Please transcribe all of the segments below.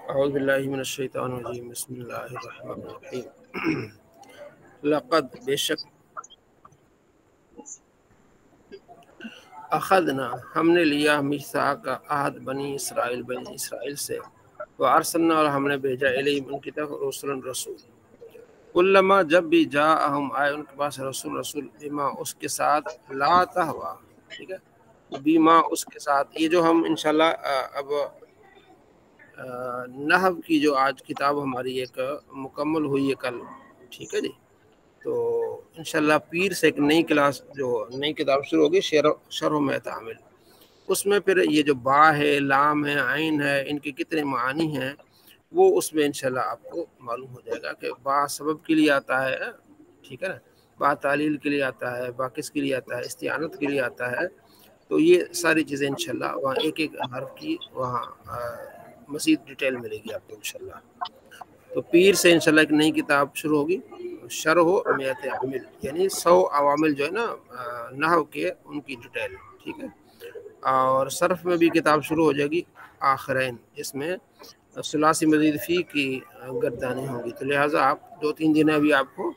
اعوذ باللہ من الشیطان الرجیم بسم اللہ الرحمن الرحیم لقد بے شک اخذنا ہم نے لیا میثاق عہد بنی اسرائیل سے وارسلنا اور ہم نے بھیجا الیہم ان کی طرف رسول کلما جب بھی جاءہم آئے ان کے پاس رسول بما اس کے ساتھ لا تہوا ٹھیک ہے بیما اس کے ساتھ یہ جو ہم انشاءاللہ اب نحو کی جو آج کتاب ہماری ایک مکمل ہوئی ہے کل ٹھیک ہے جی تو انشاءاللہ پیر سے ایک نئی کلاس جو نئی کتاب شروع ہوگی شرح میں تعامل اس میں پھر یہ جو با ہے لام ہے عین ہے ان کے کتنے معانی ہیں وہ اس میں انشاءاللہ آپ کو معلوم ہو جائے گا کہ با سبب کے لیے آتا ہے ٹھیک ہے نا با تعلیل کے لیے آتا ہے با کس کے لیے آتا ہے استعانت کے لیے آتا ہے تو یہ ساری چیزیں انشاءاللہ وہاں ایک ایک حرف کی وہاں مزید ڈیٹیل ملے گی آپ کو انشاءاللہ تو پیر سے انشاءاللہ ایک نئی کتاب شروع ہوگی شرح میت عامل یعنی 100 عوامل جو ہے نا نحو کے ان کی ڈیٹیل ٹھیک ہے اور صرف میں بھی کتاب شروع ہو جائے گی آخرین اس میں ثلاثی مزید فی کی گردانیں ہوں گی تو لہٰذا آپ 2-3 دن ابھی آپ کو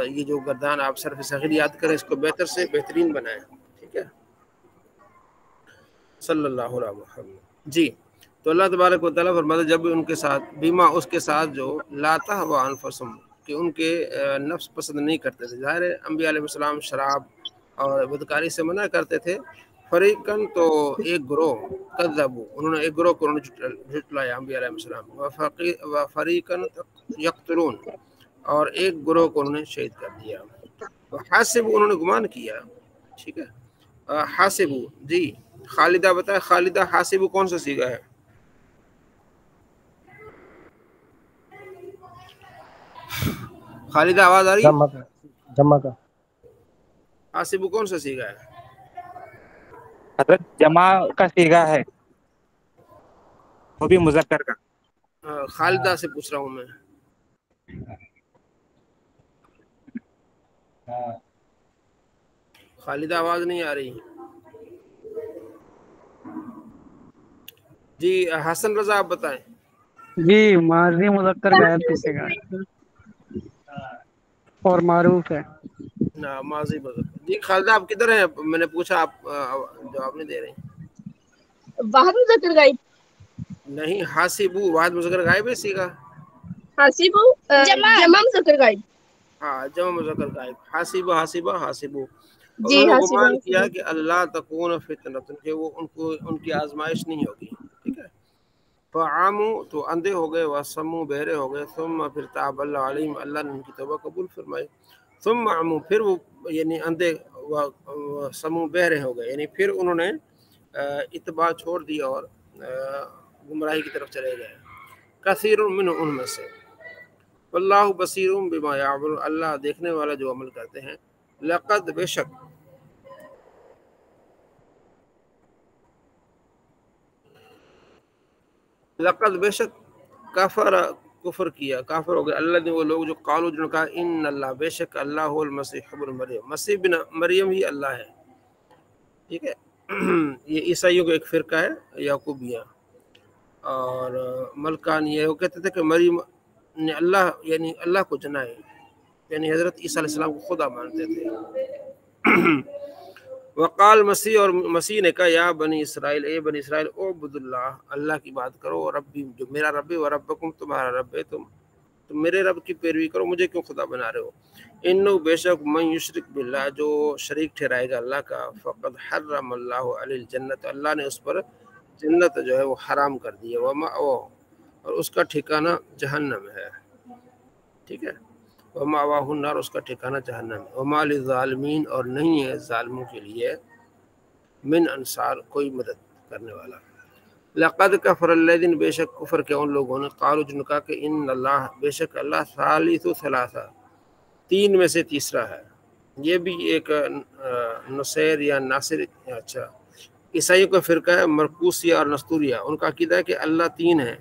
یہ جو گردان آپ صرف صغیر یاد کریں اس کو بہتر سے بہترین بنائیں ٹھیک ہے صلی اللہ علیہ وسلم جی تو اللہ تبارک و تعالیٰ فرماتا ہے جب ان کے ساتھ بیما اس کے ساتھ جو لا تہوا انفسہم کہ ان کے نفس پسند نہیں کرتے تھے ظاہر ہے انبیاء علیہ السلام شراب اور بدکاری سے منع کرتے تھے فریقاً تو ایک گروہ کذبوا انہوں نے ایک گروہ کو جھٹلایا انبیاء علیہ السلام وفریقاً یقتلون اور ایک گروہ کو انہوں نے شہید کر دیا حاسبوا انہوں نے گمان کیا ٹھیک ہے حاسبوا جی خالدہ بتائے خالدہ حاسبوا کون سا صیغہ ہے خالدہ آواز آ رہی ہے جمع کا حاسبوا کون سا صیغہ ہے حضرت جمع کا صیغہ ہے وہ بھی مذکر کا خالدہ سے پوچھ رہا ہوں میں خالدہ آواز نہیں آ رہی جی حسن رضا آپ بتائیں جی ماضی مذکر غائب کسے کا اور معروف ہے نا ماضی مذکر جی خالدہ آپ کدھر ہیں میں نے پوچھا آپ جواب نہیں دے رہے واحد مذکر غائب نہیں حاسبو واحد مذکر غائب ہے صیغہ حاسبو جمع مذکر غائب ہاں جمع مذکر غائب حاسبہ اور جی انہوں نے حاسبہ گمان کیا کہ اللہ تکون فتنۃ کہ وہ ان کی آزمائش نہیں ہوگی ٹھیک ہے فعاموا تو اندھے ہو گئے وسموا بہرے ہو گئے ثم پھر تاب اللہ علیہم اللہ نے ان کی توبہ قبول فرمائی ثم عموا پھر وہ یعنی اندھے سمو بہرے ہو گئے یعنی پھر انہوں نے اتباع چھوڑ دی اور گمراہی کی طرف چلے گئے کثیر من ان میں سے واللہ بصیر بما یعملون اللہ دیکھنے والا جو عمل کرتے ہیں لقد بے شک کفر کیا کافر ہو گئے اللہ نے وہ لوگ جو قالوا جنہوں نے کہا ان اللہ بے شک اللہ هو المسیح ابن مریم مسیح بن مریم ہی اللہ ہے ٹھیک ہے یہ عیسائیوں کا ایک فرقہ ہے یعقوبیہ اور ملکان یہ وہ کہتے تھے کہ مریم نے اللہ یعنی اللہ کو جنائے یعنی حضرت عیسیٰ علیہ السلام کو خدا مانتے تھے وقال مسیح اور مسیح نے کہا یا بنی اسرائیل اے بنی اسرائیل اعبدوا اللہ اللہ کی بات کرو ربی جو میرا رب ہے و ربکم تمہارا رب ہے تم میرے رب کی پیروی کرو مجھے کیوں خدا بنا رہے ہو انه بے شک من یشرک باللہ جو شریک ٹھہرائے گا اللہ کا فقد حرم اللہ علی الجنت اللہ نے اس پر جنت جو ہے وہ حرام کر دی ہے اور اس کا ٹھکانہ جہنم ہے ٹھیک ہے ومأواہ النار اس کا ٹھکانہ جہنم ہے وما للظالمین اور نہیں ہے ظالموں کے لیے من انصار کوئی مدد کرنے والا لقد کفر الذین بے شک کفر کے ان لوگوں نے قالوا جن کا کہ ان اللہ بے شک اللہ ثالث ثلاثہ تین میں سے تیسرا ہے یہ بھی ایک نصیر یا ناصر اچھا عیسائیوں کا فرقہ ہے مرکوسیہ اور نستوریہ ان کا عقیدہ ہے کہ اللہ تین ہے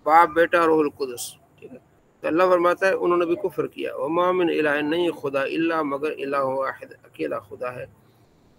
باپ بیٹا اور روح القدس ٹھیک ہے تو اللہ فرماتا ہے انہوں نے بھی کفر کیا وما من الہ نہیں خدا الا مگر الہ واحد اکیلا خدا ہے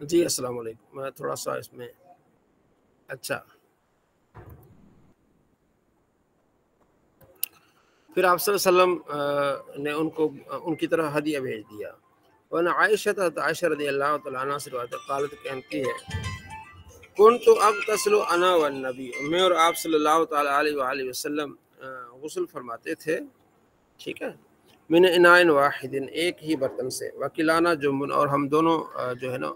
جی السلام علیکم. میں تھوڑا سا اس میں اچھا پھر آپ صلی اللہ علیہ وسلم نے ان کی طرح ہدیہ بھیج دیا. ورنہ عائشہ رضی اللہ تعالیٰ عنہ سے روایت قالت کہتی ہے کنت اغتسل انا والنبی، میں اور آپ صلی اللہ تعالیٰ علیہ وآلہ وسلم غسل فرماتے تھے، ٹھیک ہے، من اناء واحد، ایک ہی برتن سے، وکلانا جنب، اور ہم دونوں جو ہے نا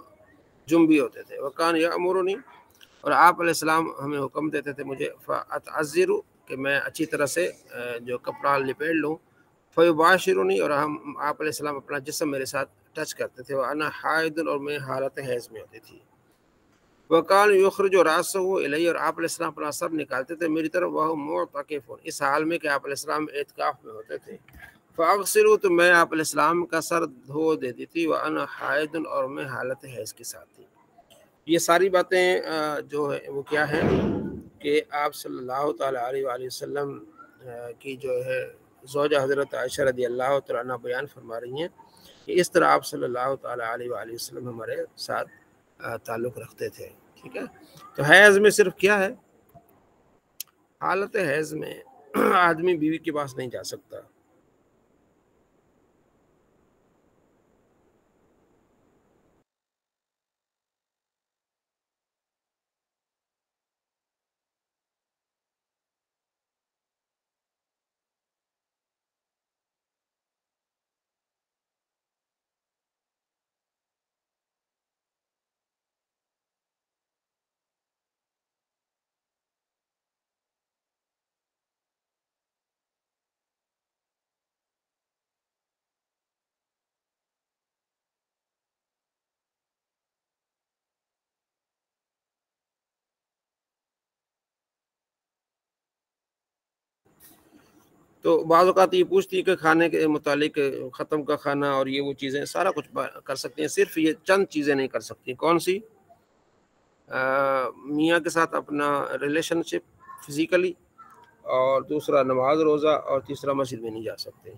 جنبی ہوتے تھے، وکان یامرنی، اور آپ علیہ السلام ہمیں حکم دیتے تھے مجھے فاتعذر، کہ میں اچھی طرح سے جو کپڑا لپیٹ لوں، فیباشرنی، اور آپ علیہ السلام اپنا جسم میرے ساتھ ٹچ کرتے تھے، وانا حائض، اور میں حالت حیض میں ہوتی تھی، وکان یخرج راسہ الی، اور آپ علیہ السلام اپنا سر نکالتے تھے میری طرف، وہ معتکف، اس حال میں کہ آپ علیہ السلام اعتکاف میں ہوتے تھے، فاغسلوا، تو میں آپ علیہ السلام کا سر دھو دیتی تھی، وانا حائض، اور میں حالت حیض کے ساتھ تھی. یہ ساری باتیں جو ہے وہ کیا ہیں کہ آپ صلی اللہ تعالیٰ علیہ وآلہ وسلم کی جو ہے زوجہ حضرت عائشہ رضی اللہ تعالیٰ عنہ بیان فرما رہی ہیں کہ اس طرح آپ صلی اللہ تعالیٰ علیہ وآلہ وسلم ہمارے ساتھ تعلق رکھتے تھے، ٹھیک ہے. تو حیض میں صرف کیا ہے، حالت حیض میں آدمی بیوی کے پاس نہیں جا سکتا. تو بعض اوقات یہ پوچھتی ہے کہ کھانے کے متعلق ختم کا کھانا اور یہ وہ چیزیں سارا کچھ کر سکتی ہیں، صرف یہ چند چیزیں نہیں کر سکتی. کون سی؟ میاں کے ساتھ اپنا ریلیشن شپ فزیکلی، اور دوسرا نماز روزہ، اور تیسرا مسجد میں نہیں جا سکتے.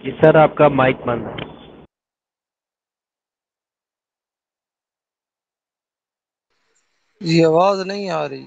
جی سر آپ کا مائک بند ہے. جی آواز نہیں آ رہی.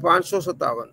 557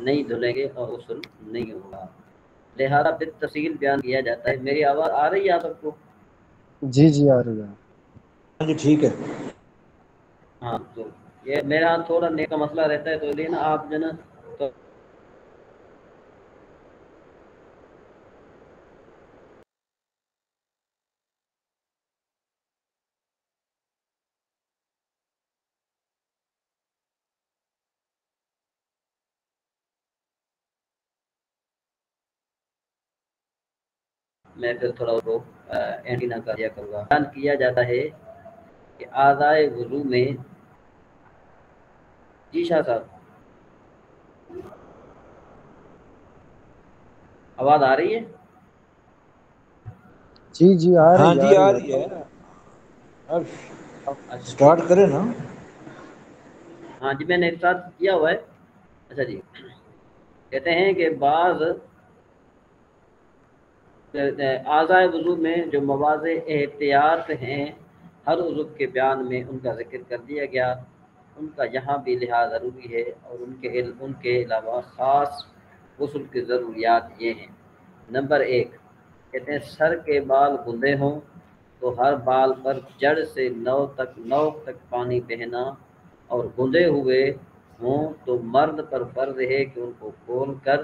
نہیں دھلیں گے اور غسل نہیں ہوگا. لہذا بالتفصیل بیان کیا جاتا ہے. میری آواز آ رہی ہے آپ سب کو؟ جی جی آ رہی ہے. ہاں جی ٹھیک ہے. ہاں تو یہ میرے ہاں تھوڑا نیٹ کا مسئلہ رہتا ہے تو لیے نا آپ جو نا تو میں پھر تھوڑا وہ اینٹینا کر دیا کروں گا. بیان کیا جاتا ہے کہ اعضائے وضو میں. جی شاہ صاحب آواز آ رہی ہے؟ جی جی آ ہاں رہی ہے جی آ آ رہی رہی ہے. اب اچھا ٹھیک سٹارٹ ہے. کریں نا. ہاں جی میں نے ارشاد کیا ہوا ہے. اچھا جی کہتے ہیں کہ بعض اعضائے وضو میں جو مواضع احتیاط ہیں ہر عضو کے بیان میں ان کا ذکر کر دیا گیا. ان کا یہاں بھی لحاظ ضروری ہے اور ان کے علاوہ خاص غسل کی ضروریات یہ ہیں. نمبر 1 کہتے ہیں سر کے بال گندے ہوں تو ہر بال پر جڑ سے نوک تک پانی بہنا اور گندے ہوئے ہوں تو مرد پر فرض ہے کہ ان کو کھول کر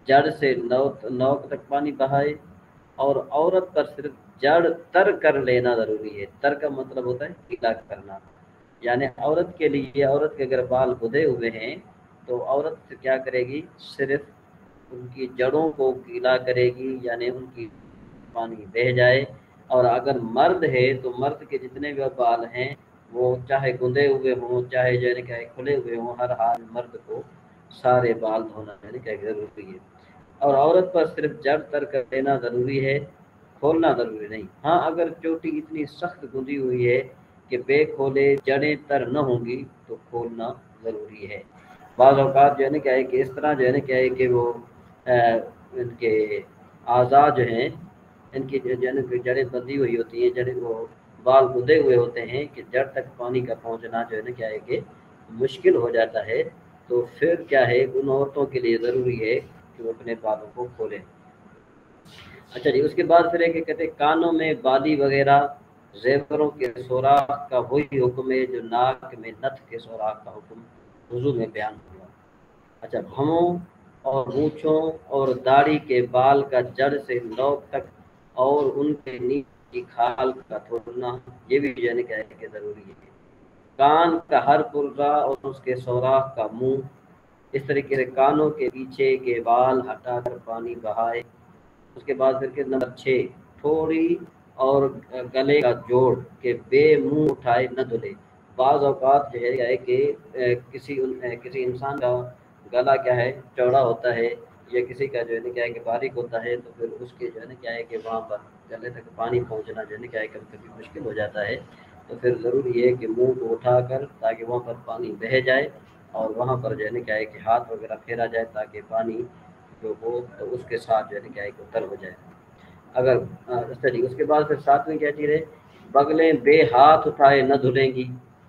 جڑ سے نوک تک پانی بہائے اور عورت پر صرف جڑ تر کر لینا ضروری ہے. تر کا مطلب ہوتا ہے گیلا کرنا. یعنی عورت کے لیے عورت کے اگر بال گدے ہوئے ہیں تو عورت کیا کرے گی صرف ان کی جڑوں کو گیلا کرے گی یعنی ان کی پانی بہہ جائے. اور اگر مرد ہے تو مرد کے جتنے بھی بال ہیں وہ چاہے گندے ہوئے ہوں چاہے جو ہے کہ کھلے ہوئے ہوں ہر حال مرد کو سارے بال دھونا ضروری ہے. اور عورت پر صرف جڑ تر کر دینا ضروری ہے کھولنا ضروری نہیں. ہاں اگر چوٹی اتنی سخت گندی ہوئی ہے کہ بے کھولے جڑیں تر نہ ہوں گی تو کھولنا ضروری ہے. بعض اوقات جو ہے نا کیا ہے کہ اس طرح جو ہے نا کیا ہے کہ وہ ان کے اعضاء جو ہیں ان کی جڑیں بندھی ہوئی ہوتی ہیں جڑیں وہ بال گندے ہوئے ہوتے ہیں کہ جڑ تک پانی کا پہنچنا جو ہے نا کیا ہے کہ مشکل ہو جاتا ہے. تو پھر کیا ہے ان عورتوں کے لیے ضروری ہے کہ وہ اپنے بالوں کو کھولیں. اچھا جی اس کے بعد پھر ایک کہتے ہیں کانوں میں بالی وغیرہ زیوروں کے سوراخ کا وہی حکم ہے جو ناک میں نتھ کے سوراخ کا حکم وضو میں بیان ہوا. اچھا بھووں اور مونچھوں اور داڑھی کے بال کا جڑ سے نوک تک اور ان کے نیچے کی کھال کا توڑنا یہ بھی جو ہے کیا ہے کہ ضروری ہے. کان کا ہر پرزہ اور اس کے سوراخ کا منہ اس طریقے سے کانوں کے پیچھے کے بال ہٹا کر پانی بہائے. اس کے بعد پھر نمبر 6 تھوڑی اور گلے کا جوڑ کے بے منہ اٹھائے نہ دھلے. بعض اوقات جو ہے کہ کسی انسان کا گلا کیا ہے چوڑا ہوتا ہے یا کسی کا جو ہے نا کیا ہے کہ باریک ہوتا ہے تو پھر اس کے جو ہے نا کیا ہے کہ وہاں پر گلے تک پانی پہنچنا جو ہے نا کیا ہے کبھی کبھی مشکل ہو جاتا ہے. تو پھر ضروری ہے کہ منہ کو اٹھا کر تاکہ وہاں پر پانی بہہ جائے اور وہاں پر جو ہے نا کیا ہے کہ ہاتھ وغیرہ پھیرا جائے تاکہ پانی جو ہو تو اس کے ساتھ جو ہے نا کیا ہے کہ تر ہو جائے. اگر اس کے بعد پھر ساتھ میں کیا چیز ہے بغلیں بے ہاتھ اٹھائے نہ دھلیں گی.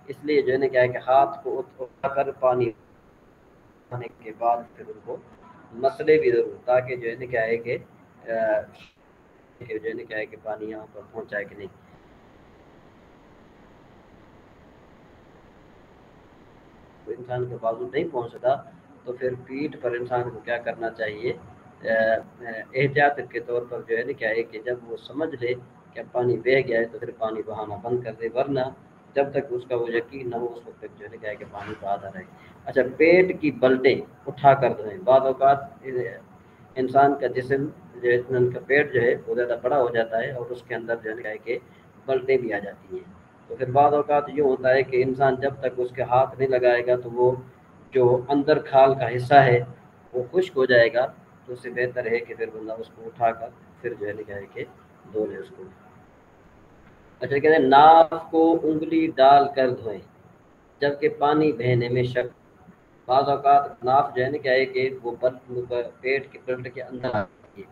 اس لیے جو ہے نا کیا ہے کہ ہاتھ کو اٹھا کر پانی ہونے کے بعد پھر ان کو مسئلے بھی ضرور تاکہ جو ہے نا کیا ہے کہ جو ہے نا کیا ہے کہ پانی یہاں پر پہنچائے کہ نہیں. انسان کے بازو نہیں پہنچ سکتا تو پھر پیٹھ پر انسان کو کیا کرنا چاہیے احتیاط کے طور پر جو ہے نا کیا ہے کہ جب وہ سمجھ لے کہ پانی بہہ گیا ہے تو پھر پانی بہانا بند کر دے ورنہ جب تک اس کا وہ یقین نہ ہو اس وقت تک جو ہے نا کیا ہے کہ پانی بہاتا رہے. اچھا پیٹ کی بلٹیں اٹھا کر دھوئیں. بعض اوقات انسان کا جسم جو ہے ان کا پیٹ جو ہے وہ زیادہ بڑا ہو جاتا ہے اور اس کے اندر جو ہے کہ بلٹیں بھی آ جاتی ہیں. تو پھر بعض اوقات یہ ہوتا ہے کہ انسان جب تک اس کے ہاتھ نہیں لگائے گا تو وہ جو اندر کھال کا حصہ ہے وہ خشک ہو جائے گا. تو اس سے بہتر ہے کہ پھر بندہ اس کو اٹھا کر پھر جو ہے نا کیا ہے کہ دھو لے اس کو. اچھا کہتے ہیں ناف کو انگلی ڈال کر دھوئیں جبکہ پانی بہنے میں شک. بعض اوقات ناف جو ہے نا کیا ہے کہ وہ پیٹ کے بلٹ کے اندر آتی ہے.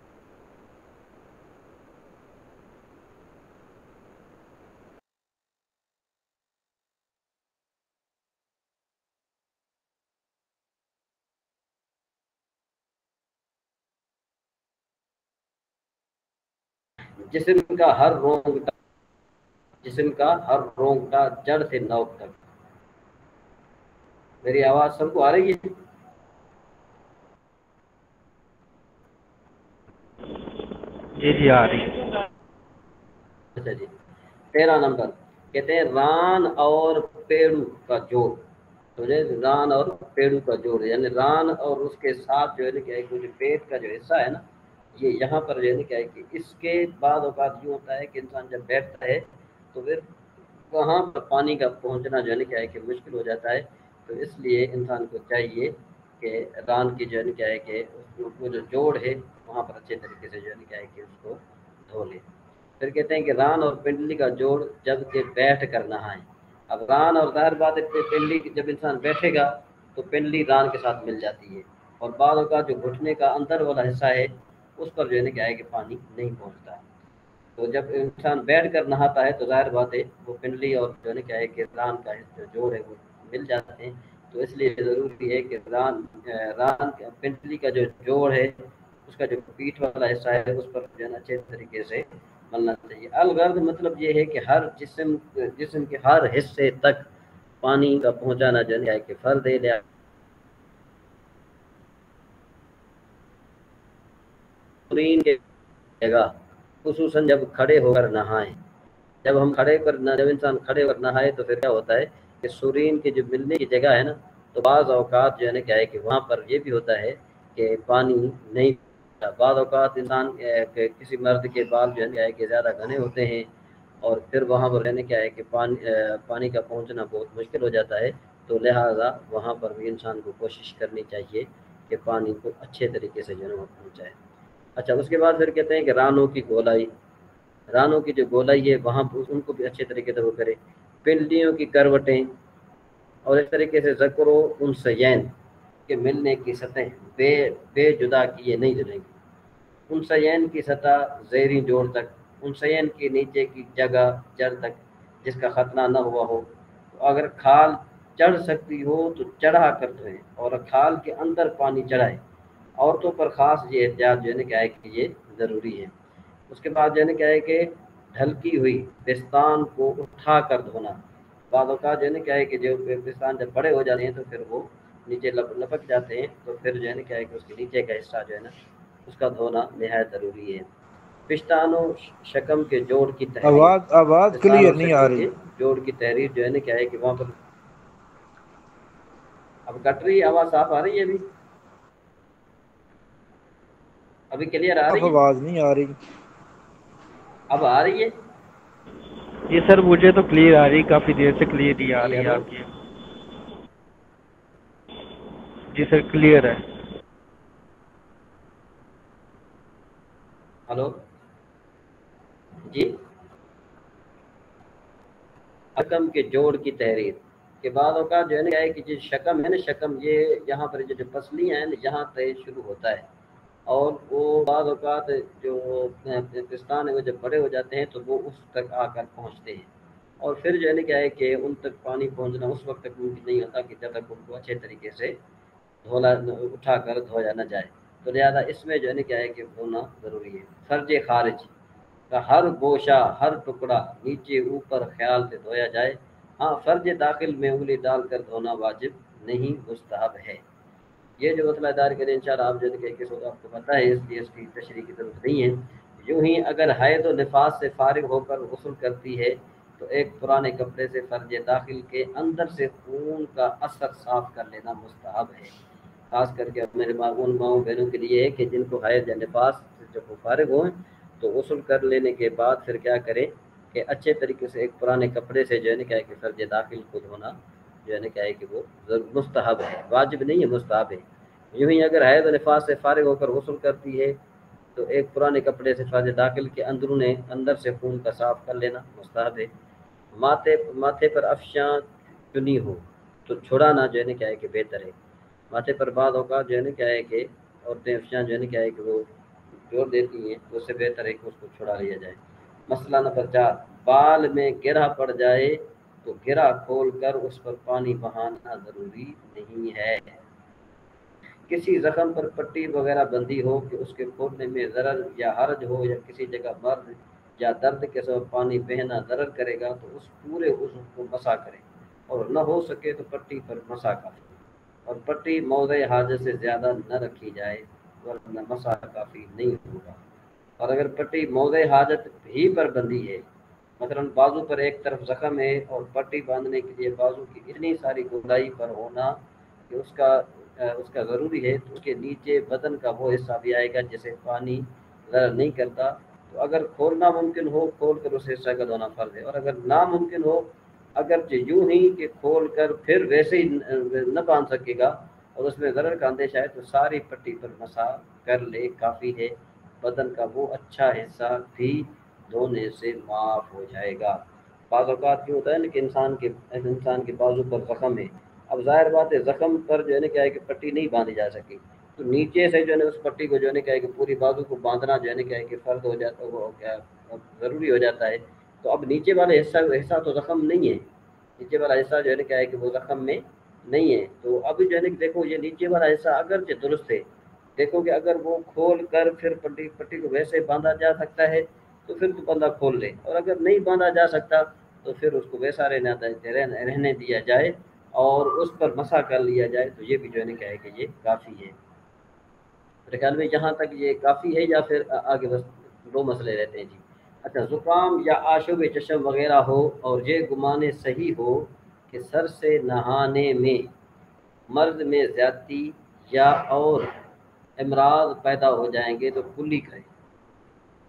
جسم کا ہر رونگٹا جڑ سے نوک تک. میری آواز سب کو آ رہی ہے؟ جی آ رہی ہے. اچھا جی. 13 نمبر کہتے ہیں ران اور پیڑو کا جوڑ. تو ران اور پیڑو کا جوڑ یعنی ران اور اس کے ساتھ جو ہے نا کیا ہے کہ پیٹ کا جو حصہ ہے نا یہ یہاں پر جو ہے نا کیا ہے کہ اس کے بعد اوقات یوں ہوتا ہے کہ انسان جب بیٹھتا ہے تو پھر وہاں پر پانی کا پہنچنا جو ہے نا کیا ہے کہ مشکل ہو جاتا ہے. تو اس لیے انسان کو چاہیے کہ ران کی جو ہے نا کیا ہے کہ وہ جو جوڑ ہے وہاں پر اچھے طریقے سے جو ہے نا کیا ہے کہ اس کو دھو لے. پھر کہتے ہیں کہ ران اور پنڈلی کا جوڑ جب کہ بیٹھ کر نہائیں. اب ران اور ظاہر بات ہے پنڈلی جب انسان بیٹھے گا تو پنڈلی ران کے ساتھ مل جاتی ہے اور بعض اوقات جو گھٹنے کا اندر والا حصہ ہے اس پر جو ہے نا کیا ہے کہ پانی نہیں پہنچتا. تو جب انسان بیٹھ کر نہاتا ہے تو ظاہر بات ہے وہ پنڈلی اور جو ہے نا کیا ہے کہ ران کا جو جوڑ ہے وہ مل جاتے ہیں. تو اس لیے ضروری ہے کہ ران پنڈلی کا جو جوڑ ہے اس کا جو پیٹھ والا حصہ ہے اس پر جو ہے نا اچھے طریقے سے ملنا چاہیے. الغرض مطلب یہ ہے کہ ہر جسم کے ہر حصے تک پانی کا پہنچانا جو ہے کہ فرض ہے. کے جگہ خصوصاً جب کھڑے ہو کر نہائیں. جب انسان کھڑے ہو کر نہائے تو پھر کیا ہوتا ہے کہ سورین کی جو ملنے کی جگہ ہے نا تو بعض اوقات جو ہے نا کیا ہے کہ وہاں پر یہ بھی ہوتا ہے کہ پانی نہیں. بعض اوقات انسان کسی مرد کے بال جو ہے کہ زیادہ گھنے ہوتے ہیں اور پھر وہاں پر رہنے کیا ہے کہ پانی کا پہنچنا بہت مشکل ہو جاتا ہے. تو لہٰذا وہاں پر بھی انسان کو کوشش کرنی چاہیے کہ پانی کو اچھے طریقے سے جو ہے پہنچائے. اچھا اس کے بعد پھر کہتے ہیں کہ رانوں کی جو گولائی ہے وہاں ان کو بھی اچھے طریقے سے وہ کرے. پنڈلیوں کی کروٹیں اور اس طریقے سے ذکر و انثیین کے ملنے کی سطح بے جدا کیے نہیں جلیں گی. انثیین کی سطح زیریں جوڑ تک، انثیین کے نیچے کی جگہ جڑ تک جس کا ختنہ نہ ہوا ہو. تو اگر کھال چڑھ سکتی ہو تو چڑھا کر دھوئیں اور کھال کے اندر پانی چڑھائے. عورتوں پر خاص یہ احتیاط جو ہے نا کیا ہے کہ یہ ضروری ہے. اس کے بعد جو ہے نا کیا ہے کہ ڈھلکی ہوئی پستان کو اٹھا کر دھونا. بعض اوقات جو ہے نا کیا ہے کہ جو پستان جب بڑے ہو جاتے ہیں تو پھر وہ نیچے لپک جاتے ہیں تو پھر جو ہے نا کیا ہے کہ اس کے نیچے کا حصہ جو ہے نا اس کا دھونا نہایت ضروری ہے. پشتان و شکم کے جوڑ کی تحریر آواز پستان کلیئر اور نہیں آ شکم رہی. کے جوڑ کی تحریر جو ہے نا کیا ہے کہ وہاں پر اب کٹ رہی آواز صاف آ رہی ہے ابھی کلیئر آ رہی ہے؟ آواز نہیں آ رہی. اب آ رہی ہے؟ جی سر مجھے تو کلیئر آ رہی, کافی دیر سے کلیئر ہی آ جی رہی ہے ہلو آپ کی. جی سر کلیئر ہے. ہلو جی. شکم کے جوڑ کی تحریر کے بعد اوقات جو ہے نا کہ جو شکم ہے نا شکم یہ یہاں پر جو پسلیاں ہیں نا یہاں سے شروع ہوتا ہے اور وہ بعض اوقات جو پستان ہے وہ جب بڑے ہو جاتے ہیں تو وہ اس تک آ کر پہنچتے ہیں اور پھر جو ہے نا کیا ہے کہ ان تک پانی پہنچنا اس وقت تک ممکن نہیں ہوتا کہ جب تک ان کو اچھے طریقے سے اٹھا کر دھویا نہ جائے. تو لہٰذا اس میں جو ہے نا کیا ہے کہ دھونا ضروری ہے. فرج خارج کا ہر گوشہ ہر ٹکڑا نیچے اوپر خیال سے دھویا جائے. ہاں فرج داخل میں انگلی ڈال کر دھونا واجب نہیں مستحب ہے. یہ جو مسئلہ دار کے انشاءاللہ آپ جو آپ کو پتہ ہے اس لیے اس کی تشریح کی ضرورت نہیں ہے. یوں ہی اگر حید و نفاس سے فارغ ہو کر غسل کرتی ہے تو ایک پرانے کپڑے سے فرج داخل کے اندر سے خون کا اثر صاف کر لینا مستحب ہے. خاص کر کے میرے ان ماؤں بہنوں کے لیے ہے کہ جن کو حید یا نفاس سے جب وہ فارغ ہوئیں تو غسل کر لینے کے بعد پھر کیا کریں کہ اچھے طریقے سے ایک پرانے کپڑے سے جو ہے نا کیا ہے کہ فرج داخل کو دھونا جو ہے نا کیا ہے کہ وہ مستحب ہے, واجب نہیں ہے, مستحب ہے. یوں ہی اگر حید و نفاس سے فارغ ہو کر غسل کرتی ہے تو ایک پرانے کپڑے سے فرج داخل کے اندر سے خون کا صاف کر لینا مستحب ہے. ماتھے پر افشاں چنی ہو تو چھڑانا جو ہے نا کیا ہے کہ بہتر ہے. ماتھے پر بعض اوقات جو ہے نا کیا ہے کہ عورتیں افشاں جو ہے نا کیا ہے کہ وہ جوڑ دیتی ہیں تو اس سے بہتر ہے کہ اس کو چھڑا لیا جائے. مسئلہ نمبر 4 بال میں گرہ پڑ جائے تو گرہ کھول کر اس پر پانی بہانا ضروری نہیں ہے. کسی زخم پر پٹی وغیرہ بندی ہو کہ اس کے کھولنے میں ضرر یا حرج ہو، یا کسی جگہ مرض یا درد کے سبب پانی بہنا ضرر کرے گا تو اس پورے عضو کو مسح کرے، اور نہ ہو سکے تو پٹی پر مسح کرے، اور پٹی موضع حاجت سے زیادہ نہ رکھی جائے ورنہ مسح کافی نہیں ہوگا۔ اور اگر پٹی موضع حاجت ہی پر بندی ہے، مثلا بازو پر ایک طرف زخم ہے اور پٹی باندھنے کے لیے بازو کی اتنی ساری گہرائی پر ہونا کہ اس کا ضروری ہے، تو اس کے نیچے بدن کا وہ حصہ بھی آئے گا جسے پانی ضرر نہیں کرتا، تو اگر کھولنا ممکن ہو کھول کر اس حصہ کا دھونا فرض ہے، اور اگر ناممکن ہو اگرچہ یوں ہی کہ کھول کر پھر ویسے ہی نہ باندھ سکے گا اور اس میں ضرر کا اندیشہ ہے، تو ساری پٹی پر مسح کر لے کافی ہے، بدن کا وہ اچھا حصہ بھی دھونے سے معاف ہو جائے گا۔ بعض اوقات یہ ہوتا ہے نا کہ انسان کے بازو پر زخم ہے، اب ظاہر بات ہے زخم پر جو ہے نا کیا ہے کہ پٹی نہیں باندھی جا سکی، تو نیچے سے جو ہے نا اس پٹی کو جو ہے نا کیا ہے کہ پوری بازو کو باندھنا جو ہے نا کیا ہے کہ فرض ہو جاتا ہے، وہ کیا ضروری ہو جاتا ہے، تو اب نیچے والا حصہ تو زخم نہیں ہے، نیچے والا حصہ جو ہے نا کیا ہے کہ وہ زخم میں نہیں ہے، تو اب جو ہے نا دیکھو یہ نیچے والا حصہ اگرچہ درست ہے، دیکھو کہ اگر وہ کھول کر پھر پٹی کو ویسے باندھا جا سکتا ہے تو پھر تو بندہ کھول لے، اور اگر نہیں باندھا جا سکتا تو پھر اس کو ویسا رہنے دیا جائے اور اس پر مسح کر لیا جائے، تو یہ بھی جو ہے نا کیا ہے کہ یہ کافی ہے۔ میرے خیال میں یہاں تک یہ کافی ہے، یا پھر آگے بس دو مسئلے رہتے ہیں جی۔ اچھا، زکام یا آشوب چشم وغیرہ ہو اور یہ گمان صحیح ہو کہ سر سے نہانے میں مرض میں زیادتی یا اور امراض پیدا ہو جائیں گے تو کلی کرے۔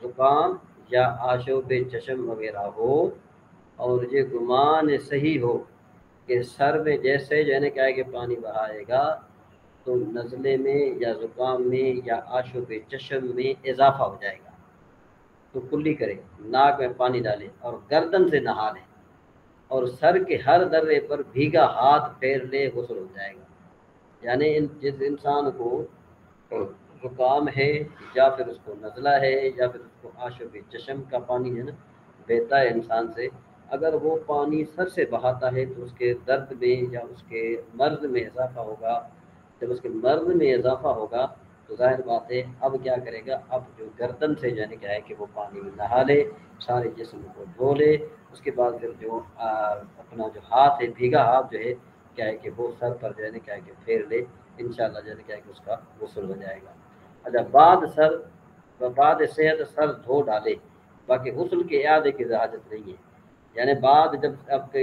زکام یا آشوب چشم وغیرہ ہو اور یہ گمان صحیح ہو کہ سر میں جیسے جو ہے نا کیا ہے کہ پانی بہائے گا تو نزلے میں یا زکام میں یا آشوب چشم میں اضافہ ہو جائے گا تو کلی کرے، ناک میں پانی ڈالے اور گردن سے نہا لے، اور سر کے ہر درے پر بھیگا ہاتھ پھیر لے، غسل ہو جائے گا۔ یعنی جس انسان کو زکام ہے یا پھر اس کو نزلہ ہے یا پھر اس کو آشوب چشم کا پانی ہے نا بہتا ہے انسان سے، اگر وہ پانی سر سے بہاتا ہے تو اس کے درد میں یا اس کے مرض میں اضافہ ہوگا، جب اس کے مرض میں اضافہ ہوگا تو ظاہر بات ہے اب کیا کرے گا، اب جو گردن سے جو ہے کیا ہے کہ وہ پانی میں نہا لے، سارے جسم کو دھو لے، اس کے بعد پھر جو اپنا جو ہاتھ ہے بھیگا ہاتھ جو ہے کیا ہے کہ وہ سر پر جو ہے کیا ہے کہ پھیر لے، انشاءاللہ جو ہے کیا ہے کہ اس کا غسل ہو جائے گا۔ اچھا، بعد صحت سر دھو ڈالے، باقی غسل کے اعادے کی حاجت نہیں ہے، یعنی بعد جب اب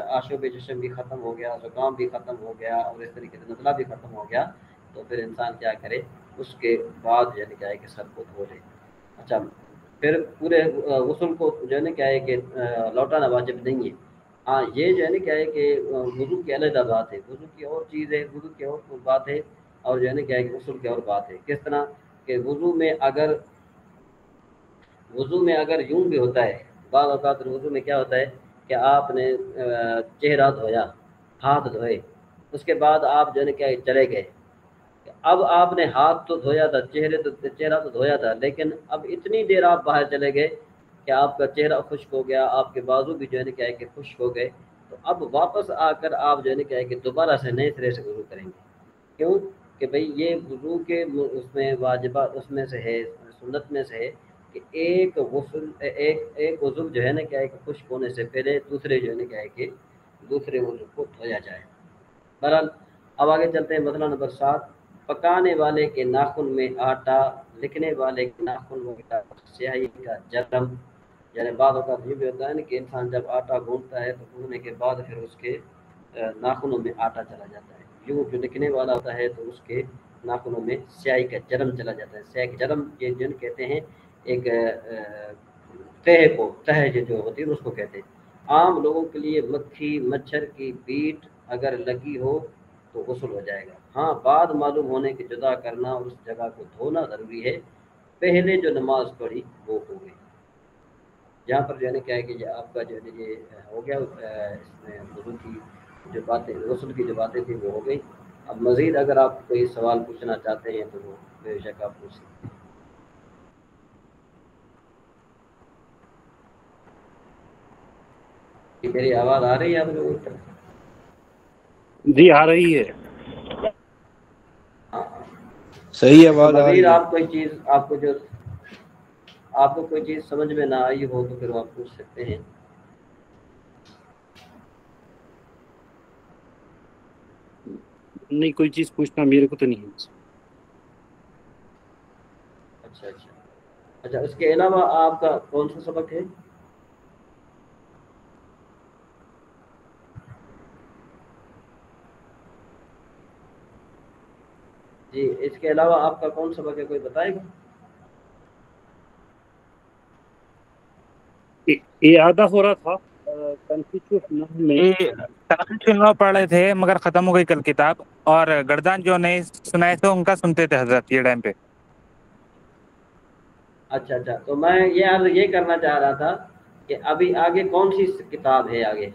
آشوب چشم بھی ختم ہو گیا، زکام بھی ختم ہو گیا اور اس طریقے سے نزلہ بھی ختم ہو گیا، تو پھر انسان کیا کرے، اس کے بعد یعنی کیا ہے کہ سر کو دھو لے۔ اچھا، پھر پورے غسل کو جو ہے نا کیا ہے کہ لوٹانا واجب نہیں ہے، ہاں یہ جو ہے نا کیا ہے کہ وضو کی علیحدہ بات ہے، وضو کی اور چیز ہے، وضو کی اور بات ہے، اور جو ہے نا کیا ہے کہ غسل کی اور بات ہے۔ کس طرح کہ وضو میں اگر یوں بھی ہوتا ہے، بعض اوقات وضو میں کیا ہوتا ہے کہ آپ نے چہرہ دھویا، ہاتھ دھوئے، اس کے بعد آپ جو ہے نا کیا چلے گئے، اب آپ نے ہاتھ تو دھویا تھا، چہرہ تو دھویا تھا، لیکن اب اتنی دیر آپ باہر چلے گئے کہ آپ کا چہرہ خشک ہو گیا، آپ کے بازو بھی جو ہے نا کیا ہے کہ خشک ہو گئے، تو اب واپس آ کر آپ جو ہے نا کیا ہے کہ دوبارہ سے نئے سرے سے وضو کریں گے۔ کیوں کہ بھئی یہ وضو کے اس میں واجبات اس میں سے ہے، سنت میں سے ہے کہ ایک وضو جو ہے نا کیا ہے کہ خشک ہونے سے پہلے دوسرے جو ہے نا کیا ہے کہ دوسرے وضو کو دھویا جائے۔ بہرحال اب آگے چلتے ہیں، مسئلہ نمبر 7، پکانے والے کے ناخن میں آٹا، لکھنے والے کے ناخن میں سیاہی کا جرم، یعنی بعض اوقات یہ بھی ہوتا ہے نا کہ انسان جب آٹا گھونٹتا ہے تو گھوننے کے بعد پھر اس کے ناخنوں میں آٹا چلا جاتا ہے، یوں جو لکھنے والا ہوتا ہے تو اس کے ناخنوں میں سیاہی کا جرم چلا جاتا ہے۔ سیاہی کا جرم یہ جن کہتے ہیں ایک تہ جو ہوتی ہے اس کو کہتے ہیں۔ عام لوگوں کے لیے مکھی مچھر کی بیٹ اگر لگی ہو تو غسل ہو جائے گا، ہاں بعد معلوم ہونے کے جدا کرنا اور اس جگہ کو دھونا ضروری ہے، پہلے جو نماز پڑھی وہ ہو گئی۔ یہاں پر جو ہے نا کیا ہے کہ آپ کا جو ہے یہ ہو گیا، اس میں وضو کی جو باتیں، غسل کی جو باتیں تھیں وہ ہو گئی۔ اب مزید اگر آپ کوئی سوال پوچھنا چاہتے ہیں تو وہ بے شک آپ پوچھ سکتے ہیں۔ میری آواز آ رہی ہے آپ لوگوں کو؟ جی آ رہی ہے۔ ہاں صحیح ہے، آواز آ رہی مزید ہے۔ آپ کوئی چیز آپ کو کوئی چیز سمجھ میں نہ آئی ہو تو پھر آپ پوچھ سکتے ہیں۔ نہیں، کوئی چیز پوچھنا میرے کو تو نہیں ہے۔ اچھا، اس کے علاوہ آپ کا کون سا سبق ہے؟ جی، اس کے علاوہ آپ کا کون سبق ہے، کوئی بتائے گا؟ اعادہ ہو رہا تھا تنقیح نحو میں۔ تنقیح النحو پڑھ رہے تھے مگر ختم ہو گئی کل کتاب، اور گردان جو نہیں سنائے تھے ان کا سنتے تھے حضرت یہ ٹائم پہ۔ اچھا، تو میں یہ عرض یہ کرنا چاہ رہا تھا کہ ابھی آگے کون سی کتاب ہے آگے؟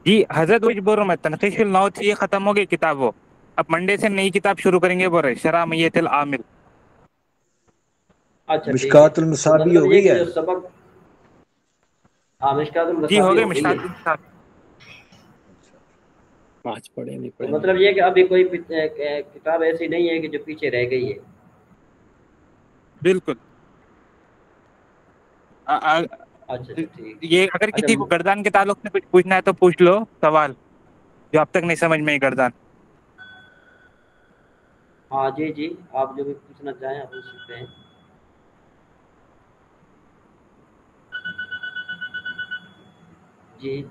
جی حضرت وہی بول رہا ہوں میں، تنقیح النحو تھی یہ ختم ہو گئی کتاب، وہ اب منڈے سے نئی کتاب شروع کریں گے، بول رہے شرح میت العامل۔ اچھا ٹھیک ہے، مشکات تو المصابی مطلب ہو یہ گئی کہ ہے؟ جو سبق مشکات جی ہو المصابیح گئی ہو گئی ہے، مشکات۔ آج پڑھے نہیں تو پڑھے مطلب یہ کہ ابھی کوئی کتاب ایسی نہیں ہے کہ جو پیچھے رہ گئی ہے۔ بالکل۔ اچھا ٹھیک۔ یہ اگر اچھا، کسی کو گردان کے تعلق سے کچھ پوچھنا ہے تو پوچھ لو سوال جو اب تک نہیں سمجھ میں گردان۔ ہاں جی، آپ جو بھی پوچھنا چاہیں آپ پوچھ سکتے ہیں۔ جی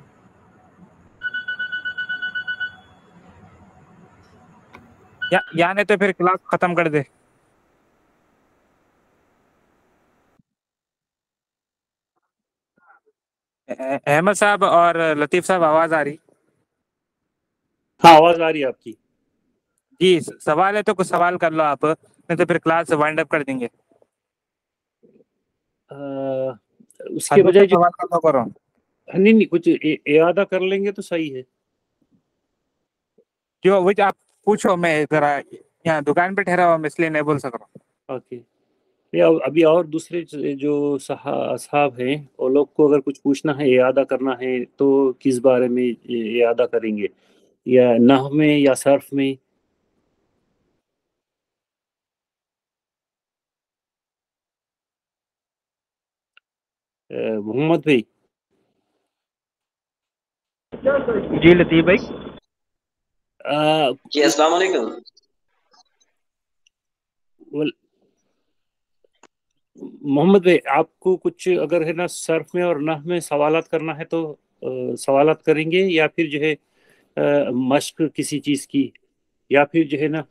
یا نہیں تو پھر کلاس ختم کر دے۔ احمد صاحب اور لطیف صاحب آواز آ رہی؟ ہاں آواز آ رہی ہے آپ کی۔ جی سوال ہے تو کچھ سوال کر لو آپ، نہیں تو پھر کلاس وائنڈ اپ کر دیں گے۔ اس کے بجائے جو سوال کر لو کرو۔ نہیں کچھ اعادہ کر لیں گے تو صحیح ہے۔ جو وہ آپ پوچھو، میں ذرا یہاں دکان پہ ٹھہرا ہوا، میں اس لیے نہیں بول سک رہا ہوں۔ اوکے، ابھی اور دوسرے جو اصحاب ہیں وہ لوگ کو اگر کچھ پوچھنا ہے، اعادہ کرنا ہے تو کس بارے میں اعادہ کریں گے، یا نحو میں یا صرف میں؟ محمد بھائی۔ جی لطیف بھائی۔ جی السلام علیکم۔ محمد بھائی، آپ کو کچھ اگر ہے نا صرف میں اور نحو میں سوالات کرنا ہے تو سوالات کریں گے، یا پھر جو ہے مشق کسی چیز کی، یا پھر جو ہے نا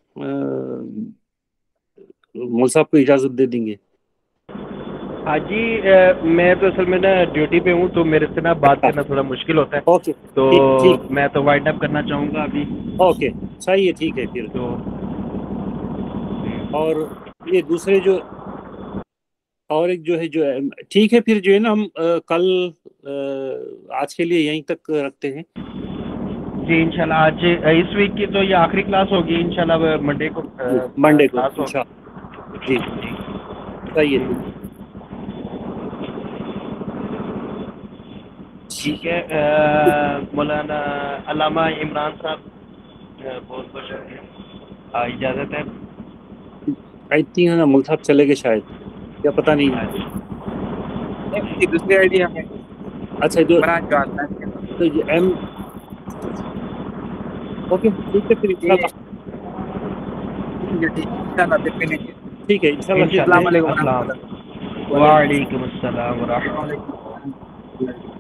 مول صاحب کو اجازت دے دیں گے؟ ہاں جی، میں تو اصل میں نا ڈیوٹی پہ ہوں، تو میرے سے نا بات کرنا تھوڑا مشکل ہوتا ہے، اوکے تو ٹھیک، میں تو وائنڈ اپ کرنا چاہوں گا ابھی۔ اوکے صحیح ہے، ٹھیک ہے پھر۔ تو اور یہ دوسرے جو اور ایک جو ہے ٹھیک ہے پھر جو ہے نا ہم کل آج کے لیے یہیں تک رکھتے ہیں۔ جی انشاءاللہ آج اس ویک کی تو یہ آخری کلاس ہوگی، انشاءاللہ منڈے کو منڈے کو کلاس ہوگی۔ انشاءاللہ۔ جی صحیح ہے، ٹھیک ہے۔ مولانا علامہ عمران صاحب بہت بہت شکریہ، اجازت ہے؟ آئی تھنک ہے نا ملک صاحب چلے گئے شاید، یا پتہ نہیں۔ دوسری آئی ڈی ہمیں اچھا جو عمران جو آتا ہے۔ تو یہ ایم، اوکے ٹھیک ہے پھر انشاءاللہ۔ ٹھیک ہے انشاءاللہ۔ السلام علیکم ورحمۃ السلام اللہ۔ وعلیکم السلام ورحمۃ اللہ۔ اللہ